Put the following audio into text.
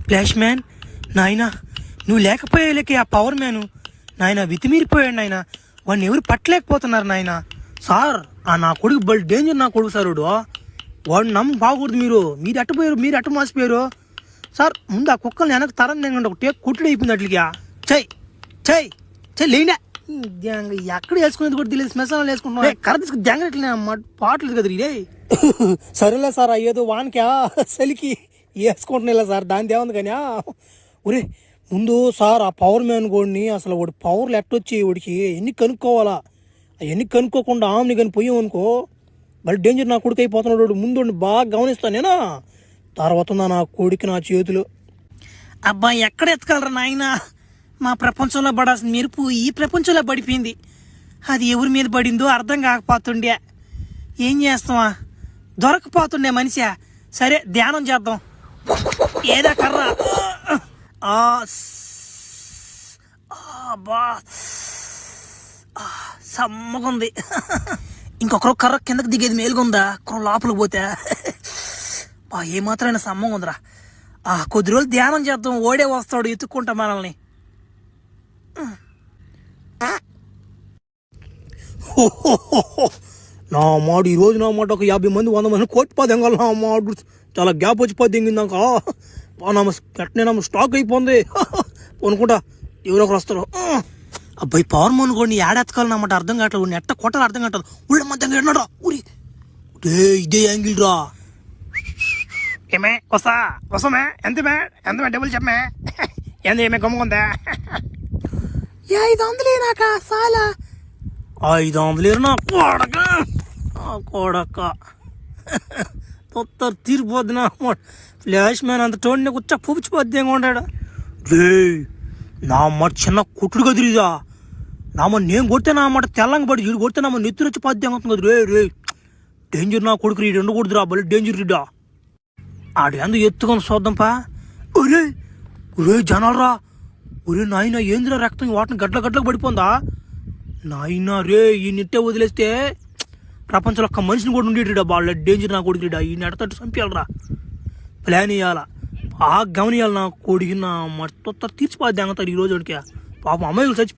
Flash man నాయనా, నువ్వు లేకపోయేలేక ఆ పవర్ మ్యాను నాయన వితిమీరిపోయాడు నాయన. వాడిని ఎవరు పట్టలేకపోతున్నారు నాయన. సార్ నా కొడుకు బల్ డేంజర్ నా కొడుకు సార్. వాడు బాగకూడదు. మీరు అట్టుపోయారు, మీరు అట్టు మాసిపోయారు సార్. ముందు ఆ కుక్కల్ని వెనక తరం తెంగండి, ఒక టేక్ కుట్టుడు అయిపోయింది అట్లకి. చెయ్యి చెయ్యి చెయ్యి లేండా. ఎక్కడ వేసుకునేది కూడా తెలియదు. శ్మశానాలు వేసుకుంటున్నా కర్ర తీసుకు దెంగట్లే పాటలేదు కదా ఇదే. సరేలే సార్, అయ్యేదో వానికా చలికి వేసుకుంటున్నా సార్, దాని దేవంది కానీ. ఒరే ముందు సార్ ఆ పవర్ మ్యాన్ కోడిని అసలు వాడి పవర్లు ఎట్టొచ్చి వాడికి ఎన్ని కనుక్కోవాలా. అవన్నీ కనుక్కోకుండా ఆమెని కానీ పోయాం అనుకో మళ్ళీ డేంజర్ నా కొడుకు అయిపోతున్నాడు. ముందు బాగా గమనిస్తాను నేనా. తర్వాత నా కొడుకు నా చేతులు. అబ్బా ఎక్కడ ఎత్తగలరా నాయన. మా ప్రపంచంలో పడాల్సిన మెరుపు ఈ ప్రపంచంలో పడిపోయింది. అది ఎవరి మీద పడిందో అర్థం కాకపోతుండే. ఏం చేస్తావా, దొరకపోతుండే మనిషి. సరే ధ్యానం చేద్దాం. ఏదా కర్ర. బా సమ్మగుంది. ఇంకొకరు కర్ర కిందకి దిగేది మేలుగుందా, కొర లోపలికి పోతే బా ఏమాత్రమైనా సమ్మగా ఉందిరా. కొద్ది రోజులు ధ్యానం చేద్దాం, ఓడే వస్తాడు ఎత్తుక్కుంటా మనల్ని. నా మాడు ఈరోజు నా మాట ఒక 50 మంది 100 మంది కోటి పదెంగాలి. నా మాడు చాలా గ్యాప్ వచ్చి పద్దెంగిందాక పెట్టిన స్టాక్ అయిపోయింది అనుకుంటా. ఎవరొకరు వస్తారు. అబ్బాయి పవర్ మోన్ కూడా ఏడెత్తకాలన్నమాట అర్థం కావట్లేదు. నెట్ట కొట్టాలి అర్థం కావట్లేదు. ఉళ్ళ మధ్యంగా ఎన్నాడా ఊరి ఇదే యాంగిల్ రా. ఏమే వస్తామే ఎంతమే డబ్బులు చెప్పమే. ఎంత ఏమే గమ్ముకుందా. 500 నాక చాలా 500 నా కొడక తొత్తరు తీరిపోద్ది నా. ఫ్లాష్ మ్యాన్ అంత టోన్ కూర్చ పుచ్చిపోద్ది ఏం ఉంటాడు. రే నా మాట చిన్న కుట్లు కదిరిదా. నా మాట నేను కొడితే నా మాట తెల్లంగా పడి వీడు కొడితే నా మాట నెత్తురు వచ్చి పద్యం అవుతుంది కదా. రే డేంజర్ నా కొడుకు రీడు ఎండకూడదురా బలి డేంజర్ రీడా. ఆడు ఎందుకు ఎత్తుకొని చూద్దాంపా. ఒరే ఒరే జనాలరా. ఒరే నాయన ఏందిరా రక్తం వాటిని గడ్డలకు పడిపోందా నాయన. రే ఈ నెట్టే వదిలేస్తే ప్రపంచంలో ఒక్క మనిషిని కూడా ఉండేటిడా. వాళ్ళ డేంజర్ నా కొడుకు రీడా. ఈ నెడతట్టు చంపేయాలరా. ప్లాన్ వేయాలా, బాగా గమనియాలి. నా కొడుకు నా మొత్తం తీర్చిపోద్ది అంగతారు ఈరోజు. పాపం అమ్మాయిలు చచ్చి